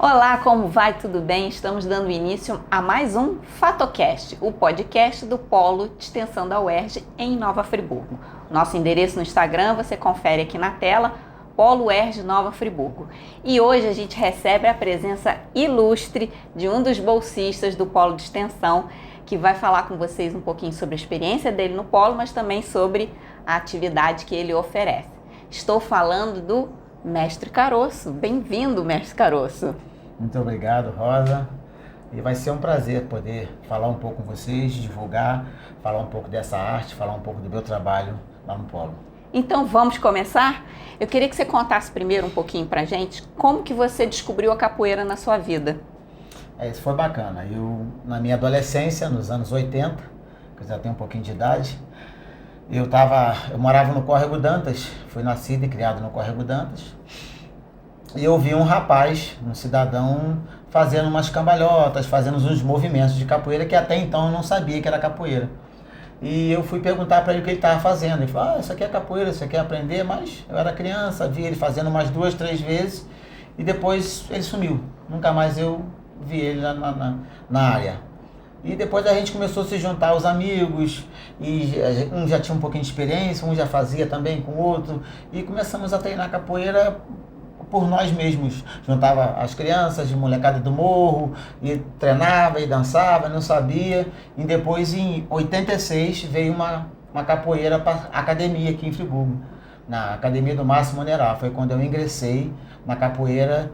Olá, como vai? Tudo bem? Estamos dando início a mais um FatoCast, o podcast do Polo de Extensão da UERJ em Nova Friburgo. Nosso endereço no Instagram você confere aqui na tela, Polo UERJ Nova Friburgo. E hoje a gente recebe a presença ilustre de um dos bolsistas do Polo de Extensão, que vai falar com vocês um pouquinho sobre a experiência dele no Polo, mas também sobre a atividade que ele oferece. Estou falando do Mestre Caroço. Bem-vindo, Mestre Caroço. Muito obrigado, Rosa. E vai ser um prazer poder falar um pouco com vocês, divulgar, falar um pouco dessa arte, falar um pouco do meu trabalho lá no Polo. Então vamos começar? Eu queria que você contasse primeiro um pouquinho pra gente como que você descobriu a capoeira na sua vida. Isso foi bacana. Eu, na minha adolescência, nos anos 80, que eu já tenho um pouquinho de idade, eu morava no Córrego Dantas, fui nascido e criado no Córrego Dantas, e eu vi um rapaz, um cidadão, fazendo umas cambalhotas, fazendo uns movimentos de capoeira que até então eu não sabia que era capoeira. E eu fui perguntar para ele o que ele estava fazendo. Ele falou, isso aqui é capoeira, isso aqui é aprender, mas eu era criança, vi ele fazendo umas 2, 3 vezes, e depois ele sumiu. Nunca mais eu vi ele na área. E depois a gente começou a se juntar os amigos, e um já tinha um pouquinho de experiência, um já fazia também com o outro, e começamos a treinar capoeira por nós mesmos. Juntava as crianças de molecada do morro, e treinava e dançava, não sabia. E depois, em 86, veio uma capoeira para a academia aqui em Friburgo, na academia do Márcio Monerá. Foi quando eu ingressei na capoeira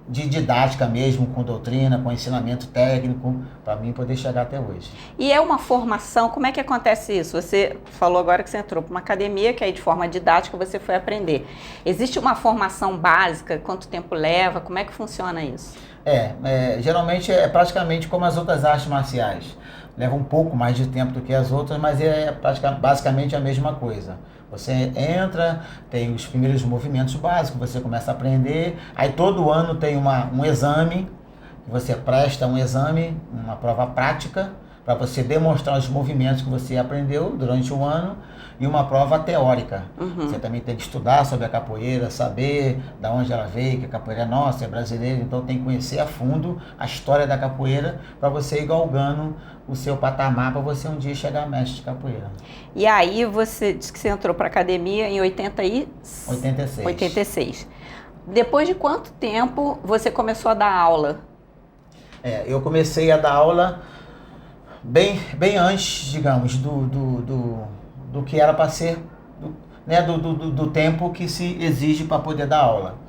de didática mesmo, com doutrina, com ensinamento técnico, para mim poder chegar até hoje. E é uma formação, como é que acontece isso? Você falou agora que você entrou para uma academia, que aí de forma didática você foi aprender. Existe uma formação básica? Quanto tempo leva? Como é que funciona isso? Geralmente é praticamente como as outras artes marciais. Leva um pouco mais de tempo do que as outras, mas basicamente a mesma coisa. Você entra, tem os primeiros movimentos básicos, você começa a aprender, aí todo ano tem um exame, você presta um exame, uma prova prática, para você demonstrar os movimentos que você aprendeu durante o ano, e uma prova teórica. Você também tem que estudar sobre a capoeira, saber de onde ela veio, que a capoeira é nossa, é brasileira, então tem que conhecer a fundo a história da capoeira para você ir galgando o seu patamar para você um dia chegar a mestre de capoeira. E aí você disse que você entrou para a academia em 86. Depois de quanto tempo você começou a dar aula? Eu comecei a dar aula bem antes, digamos, do que era para ser, do tempo que se exige para poder dar aula.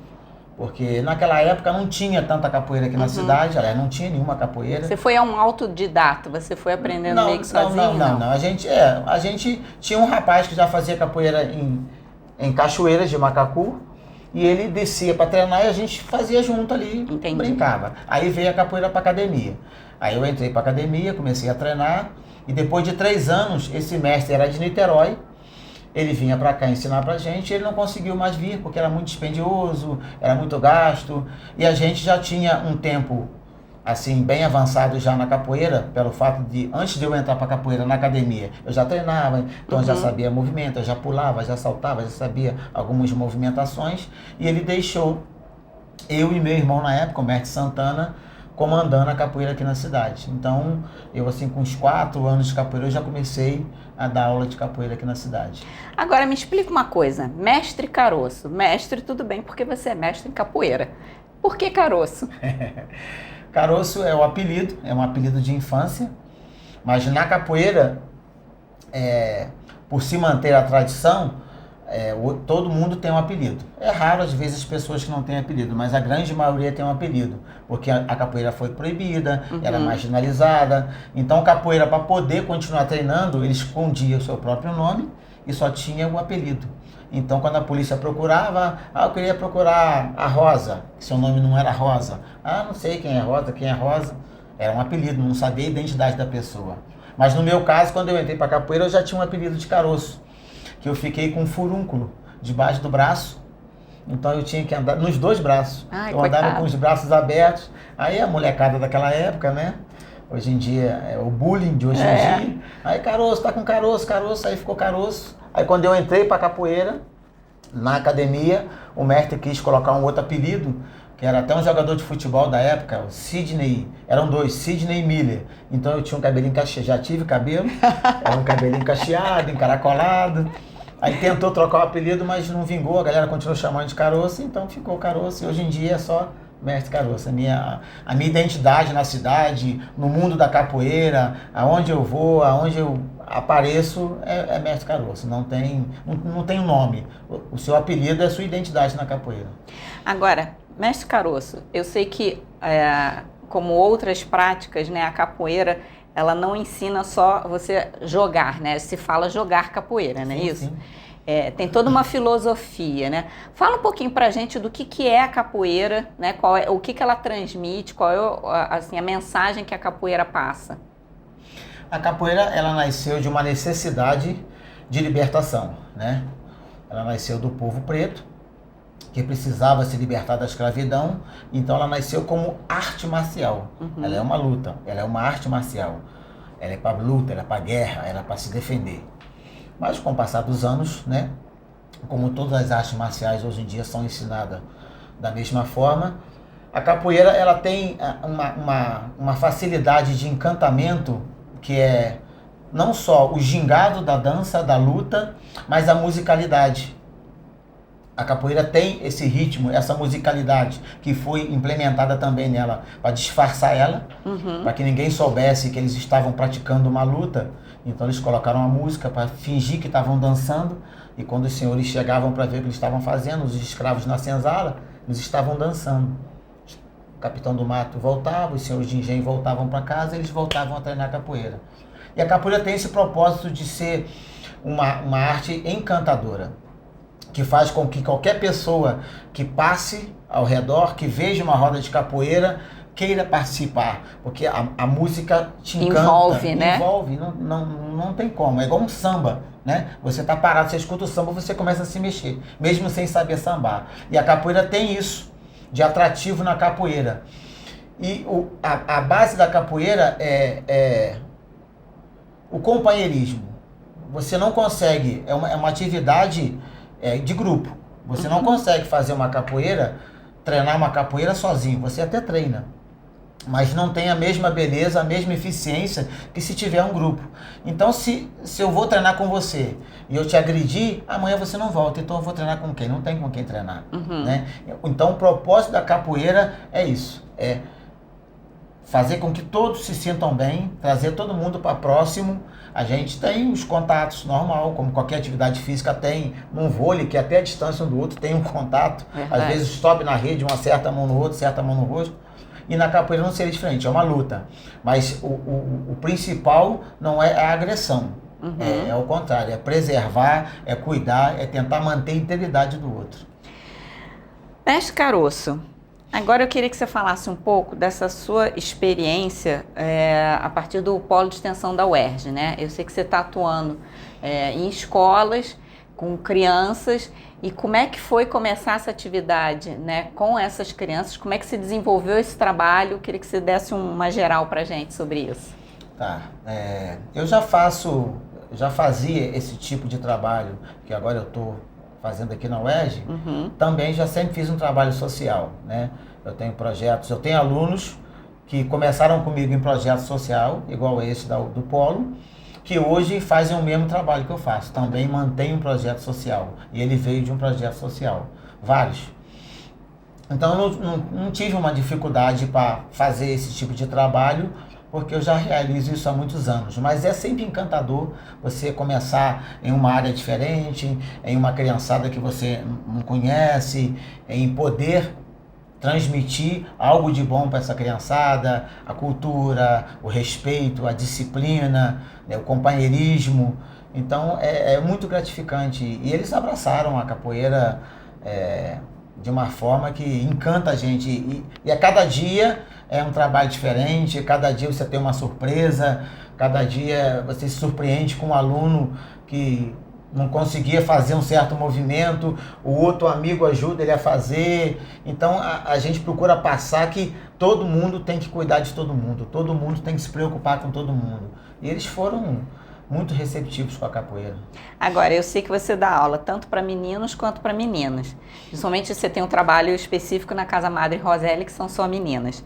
Porque naquela época não tinha tanta capoeira aqui na cidade, não tinha nenhuma capoeira. Você foi um autodidata, você foi aprendendo meio que sozinho? Não. A gente tinha um rapaz que já fazia capoeira em cachoeiras de Macacu, e ele descia para treinar e a gente fazia junto ali, brincava. Aí veio a capoeira para academia. Aí eu entrei para academia, comecei a treinar, e depois de 3 anos, esse mestre era de Niterói, ele vinha para cá ensinar pra gente, e ele não conseguiu mais vir, porque era muito dispendioso, era muito gasto, e a gente já tinha um tempo, assim, bem avançado já na capoeira, pelo fato de, antes de eu entrar pra capoeira na academia, eu já treinava, então eu já sabia movimento, eu já pulava, já saltava, já sabia algumas movimentações, e ele deixou eu e meu irmão na época, o mestre Santana, comandando a capoeira aqui na cidade. Então, eu assim, com uns 4 anos de capoeira, eu já comecei a dar aula de capoeira aqui na cidade. Agora, me explica uma coisa. Mestre Caroço. Mestre, tudo bem, porque você é mestre em capoeira. Por que Caroço? Caroço é um apelido de infância, mas na capoeira, por se manter a tradição, todo mundo tem um apelido. É raro, às vezes, as pessoas que não têm apelido, mas a grande maioria tem um apelido, porque a capoeira foi proibida, era marginalizada. Então, capoeira, para poder continuar treinando, ele escondia o seu próprio nome e só tinha o apelido. Então, quando a polícia procurava, eu queria procurar a Rosa, que seu nome não era Rosa. Não sei quem é Rosa. Era um apelido, não sabia a identidade da pessoa. Mas no meu caso, quando eu entrei para capoeira, eu já tinha um apelido de Caroço, que eu fiquei com um furúnculo debaixo do braço, então eu tinha que andar nos 2 braços. Eu andava com os braços abertos. Aí a molecada daquela época, né? Hoje em dia é o bullying de hoje em dia. Aí Caroço, tá com Caroço, aí ficou Caroço. Aí quando eu entrei para capoeira, na academia, o mestre quis colocar um outro apelido que era até um jogador de futebol da época, o Sidney, eram dois, Sidney e Miller. Então eu tinha um cabelinho cacheado, já tive cabelo, era um cabelinho cacheado, encaracolado. Aí tentou trocar o apelido, mas não vingou, a galera continuou chamando de Caroço, então ficou Caroço, e hoje em dia é só Mestre Caroço. A minha identidade na cidade, no mundo da capoeira, aonde eu vou, aonde eu apareço, é Mestre Caroço. Não tem um nome. O seu apelido é a sua identidade na capoeira. Agora, Mestre Caroço, eu sei que, como outras práticas, né, a capoeira, ela não ensina só você jogar, né? Se fala jogar capoeira, não é isso? Sim. Tem toda uma filosofia, né? Fala um pouquinho pra gente do que é a capoeira, né? O que ela transmite, qual é assim, a mensagem que a capoeira passa. A capoeira, ela nasceu de uma necessidade de libertação, né? Ela nasceu do povo preto, que precisava se libertar da escravidão, então ela nasceu como arte marcial. Uhum. Ela é uma luta, ela é uma arte marcial. Ela é para luta, ela é para guerra, ela é para se defender. Mas com o passar dos anos, né, como todas as artes marciais hoje em dia são ensinadas da mesma forma, a capoeira ela tem uma facilidade de encantamento que é não só o gingado da dança, da luta, mas a musicalidade. A capoeira tem esse ritmo, essa musicalidade que foi implementada também nela para disfarçar ela, para que ninguém soubesse que eles estavam praticando uma luta. Então eles colocaram a música para fingir que estavam dançando, e quando os senhores chegavam para ver o que eles estavam fazendo, os escravos na senzala, eles estavam dançando. O capitão do mato voltava, os senhores de engenho voltavam para casa, eles voltavam a treinar capoeira. E a capoeira tem esse propósito de ser uma arte encantadora, que faz com que qualquer pessoa que passe ao redor, que veja uma roda de capoeira, queira participar, porque a música te encanta, envolve, né? Envolve, não tem como, é igual um samba, né? Você tá parado, você escuta o samba, você começa a se mexer, mesmo sem saber sambar. E a capoeira tem isso, de atrativo na capoeira. E a base da capoeira é o companheirismo. Você não consegue, é uma atividade de grupo. Você não consegue fazer uma capoeira, treinar uma capoeira sozinho. Você até treina, mas não tem a mesma beleza, a mesma eficiência que se tiver um grupo. Então, se eu vou treinar com você e eu te agredir, amanhã você não volta. Então, eu vou treinar com quem? Não tem com quem treinar. Né? Então, o propósito da capoeira é isso. É fazer com que todos se sintam bem, trazer todo mundo para próximo. A gente tem os contatos normal, como qualquer atividade física tem, num vôlei, que até a distância um do outro tem um contato. Às vezes sobe na rede, uma acerta a mão no outro, acerta a mão no rosto. E na capoeira não seria diferente, é uma luta. Mas o principal não é a agressão, é o contrário, é preservar, é cuidar, é tentar manter a integridade do outro. Mestre Caroço, agora eu queria que você falasse um pouco dessa sua experiência a partir do polo de extensão da UERJ, né? Eu sei que você está atuando em escolas, com crianças, e como é que foi começar essa atividade, né, com essas crianças? Como é que se desenvolveu esse trabalho? Eu queria que você desse uma geral para a gente sobre isso. Tá, eu já fazia esse tipo de trabalho que agora eu estou fazendo aqui na UERJ, também já sempre fiz um trabalho social, né? Eu tenho projetos, eu tenho alunos que começaram comigo em projeto social, igual esse do Polo, que hoje fazem o mesmo trabalho que eu faço, também mantém um projeto social, e ele veio de um projeto social, vários. Então eu não tive uma dificuldade para fazer esse tipo de trabalho, porque eu já realizo isso há muitos anos, mas é sempre encantador você começar em uma área diferente, em uma criançada que você não conhece, em poder transmitir algo de bom para essa criançada, a cultura, o respeito, a disciplina, né, o companheirismo. Então é muito gratificante, e eles abraçaram a capoeira de uma forma que encanta a gente, e a cada dia é um trabalho diferente, cada dia você tem uma surpresa, cada dia você se surpreende com um aluno que não conseguia fazer um certo movimento, o outro amigo ajuda ele a fazer. Então a gente procura passar que todo mundo tem que cuidar de todo mundo tem que se preocupar com todo mundo. E eles foram muito receptivos com a capoeira. Agora, eu sei que você dá aula tanto para meninos quanto para meninas. Principalmente você tem um trabalho específico na Casa Madre Roselli, que são só meninas.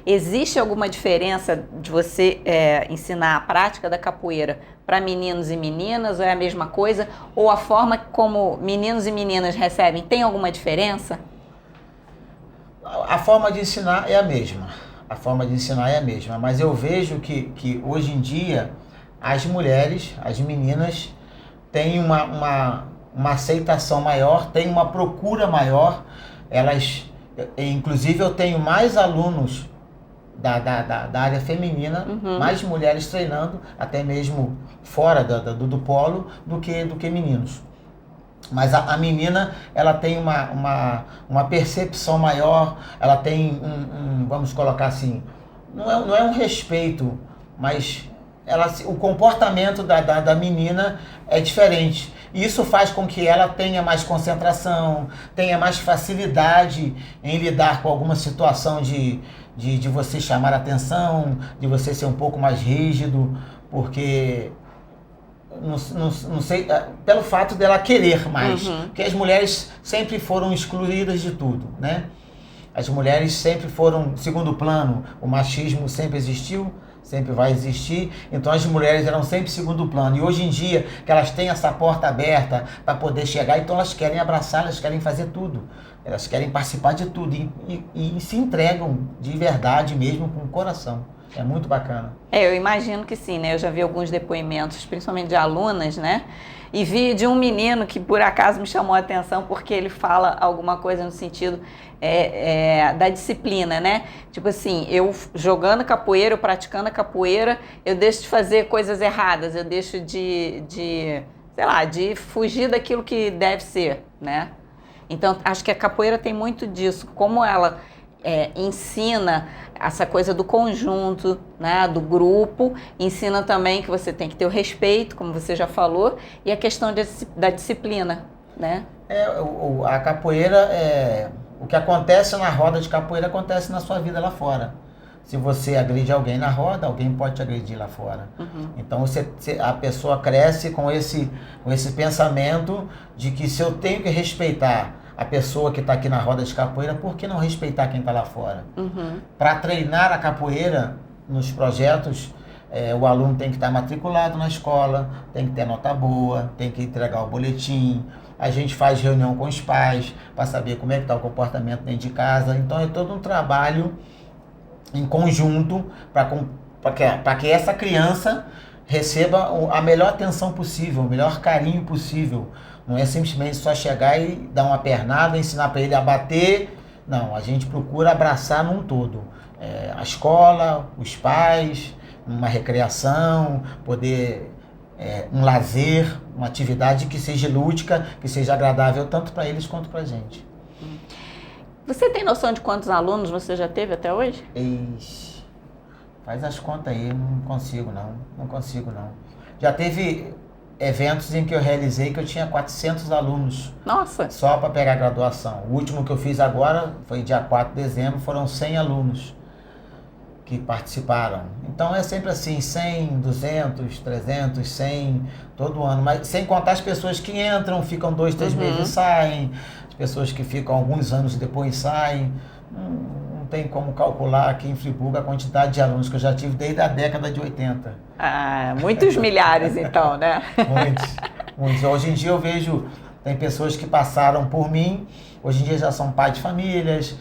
Existe alguma diferença de você ensinar a prática da capoeira para meninos e meninas, ou é a mesma coisa? Ou a forma como meninos e meninas recebem, tem alguma diferença? A forma de ensinar é a mesma. A forma de ensinar é a mesma. Mas eu vejo que hoje em dia as mulheres, as meninas, têm uma aceitação maior, têm uma procura maior. Inclusive eu tenho mais alunos da área feminina, mais mulheres treinando, até mesmo fora do polo, do que meninos. Mas a menina, ela tem uma percepção maior, ela tem vamos colocar assim, não é um respeito, mas o comportamento da menina é diferente. E isso faz com que ela tenha mais concentração, tenha mais facilidade em lidar com alguma situação de você chamar a atenção, de você ser um pouco mais rígido, porque não sei, pelo fato dela querer mais, porque as mulheres sempre foram excluídas de tudo, né? As mulheres sempre foram segundo plano, o machismo sempre existiu, sempre vai existir, então as mulheres eram sempre segundo plano, e hoje em dia que elas têm essa porta aberta para poder chegar, então elas querem abraçar, elas querem fazer tudo, elas querem participar de tudo e se entregam de verdade mesmo, com o coração. É muito bacana. Eu imagino que sim, né? Eu já vi alguns depoimentos, principalmente de alunas, né? E vi de um menino que por acaso me chamou a atenção porque ele fala alguma coisa no sentido da disciplina, né? Tipo assim, eu jogando capoeira, eu praticando a capoeira, eu deixo de fazer coisas erradas, eu deixo de fugir daquilo que deve ser, né? Então, acho que a capoeira tem muito disso, como ela ensina essa coisa do conjunto, né, do grupo, ensina também que você tem que ter o respeito, como você já falou, e a questão da disciplina, né? A capoeira, o que acontece na roda de capoeira acontece na sua vida lá fora. Se você agride alguém na roda, alguém pode te agredir lá fora. Então a pessoa cresce com esse pensamento de que se eu tenho que respeitar a pessoa que está aqui na roda de capoeira, por que não respeitar quem está lá fora? Para treinar a capoeira nos projetos, o aluno tem que estar matriculado na escola, tem que ter nota boa, tem que entregar o boletim. A gente faz reunião com os pais para saber como é que está o comportamento dentro de casa. Então é todo um trabalho em conjunto para que essa criança receba a melhor atenção possível, o melhor carinho possível. Não é simplesmente só chegar e dar uma pernada, ensinar para ele a bater. Não, a gente procura abraçar num todo. A escola, os pais, uma recreação, poder um lazer, uma atividade que seja lúdica, que seja agradável tanto para eles quanto para a gente. Você tem noção de quantos alunos você já teve até hoje? Faz as contas aí, não consigo não. Já teve eventos em que eu realizei que eu tinha 400 alunos. Nossa! Só para pegar a graduação. O último que eu fiz agora foi dia 4 de dezembro, foram 100 alunos que participaram. Então é sempre assim, 100, 200, 300, 100, todo ano. Mas sem contar as pessoas que entram, ficam 2, 3 meses e saem, as pessoas que ficam alguns anos e depois saem. Não tem como calcular aqui em Friburgo a quantidade de alunos que eu já tive desde a década de 80. Muitos milhares então, né? Muitos. Hoje em dia eu vejo, tem pessoas que passaram por mim, hoje em dia já são pais de famílias,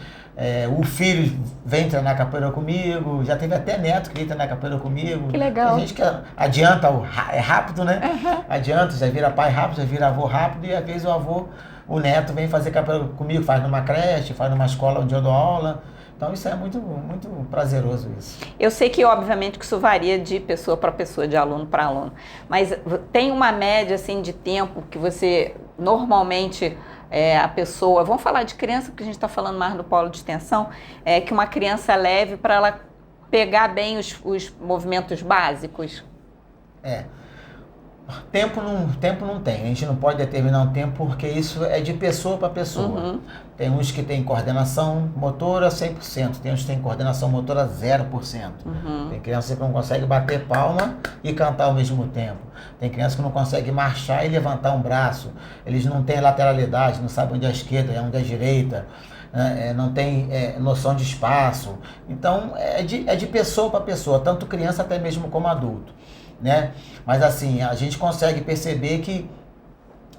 o filho vem treinar capoeira comigo, já teve até neto que vem treinar capoeira comigo. Que legal. Tem gente que adianta, é rápido, né? Adianta, já vira pai rápido, já vira avô rápido, e às vezes o neto vem fazer capoeira comigo, faz numa creche, faz numa escola onde eu dou aula. Então isso é muito, muito prazeroso isso. Eu sei que obviamente que isso varia de pessoa para pessoa, de aluno para aluno, mas tem uma média assim de tempo que você normalmente a pessoa, vamos falar de criança porque a gente está falando mais do polo de extensão, que uma criança leve para ela pegar bem os movimentos básicos? Tempo não tem, a gente não pode determinar um tempo porque isso é de pessoa para pessoa. Uhum. Tem uns que têm coordenação motora 100%, tem uns que têm coordenação motora 0%. Tem criança que não consegue bater palma e cantar ao mesmo tempo. Tem criança que não consegue marchar e levantar um braço. Eles não têm lateralidade, não sabem onde é a esquerda, onde é a direita. Não tem noção de espaço. Então é de pessoa para pessoa, tanto criança até mesmo como adulto, né? Mas assim, a gente consegue perceber que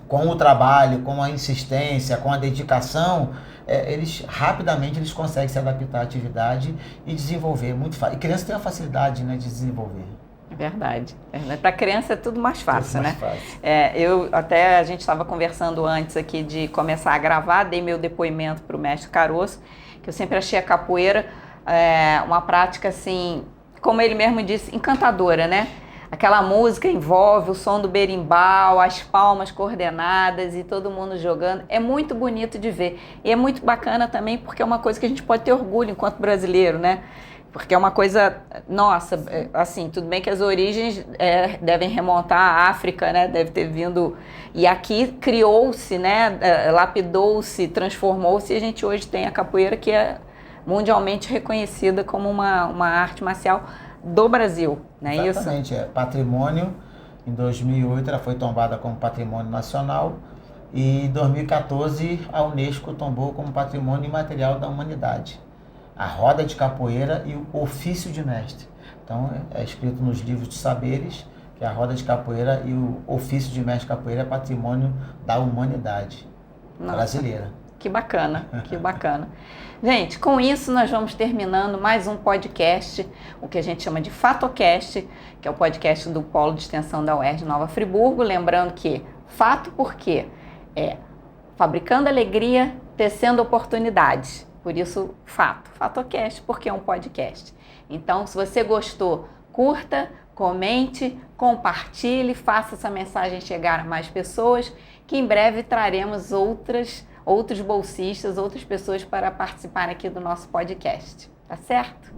com o trabalho, com a insistência, com a dedicação, eles rapidamente conseguem se adaptar à atividade e desenvolver muito fácil. E criança tem a facilidade, né, de desenvolver. É verdade. Para criança é tudo mais fácil, tudo mais né? Fácil. A gente estava conversando antes aqui de começar a gravar, dei meu depoimento para o mestre Caroço, que eu sempre achei a capoeira uma prática assim, como ele mesmo disse, encantadora, né? Aquela música envolve o som do berimbau, as palmas coordenadas e todo mundo jogando. É muito bonito de ver. E é muito bacana também porque é uma coisa que a gente pode ter orgulho enquanto brasileiro, né? Porque é uma coisa, nossa, assim, tudo bem que as origens devem remontar à África, né? Deve ter vindo... E aqui criou-se, né? Lapidou-se, transformou-se e a gente hoje tem a capoeira que é mundialmente reconhecida como uma arte marcial do Brasil, não é isso? Exatamente, é patrimônio. Em 2008 ela foi tombada como patrimônio nacional e em 2014 a Unesco tombou como patrimônio imaterial da humanidade. A roda de capoeira e o ofício de mestre. Então é escrito nos livros de saberes que a roda de capoeira e o ofício de mestre capoeira é patrimônio da humanidade brasileira. Que bacana, que bacana. Gente, com isso nós vamos terminando mais um podcast, o que a gente chama de FatoCast, que é o podcast do Polo de Extensão da UERJ Nova Friburgo. Lembrando que fato porque fabricando alegria, tecendo oportunidades. Por isso, FatoCast, porque é um podcast. Então, se você gostou, curta, comente, compartilhe, faça essa mensagem chegar a mais pessoas, que em breve traremos outros bolsistas, outras pessoas para participar aqui do nosso podcast. Tá certo?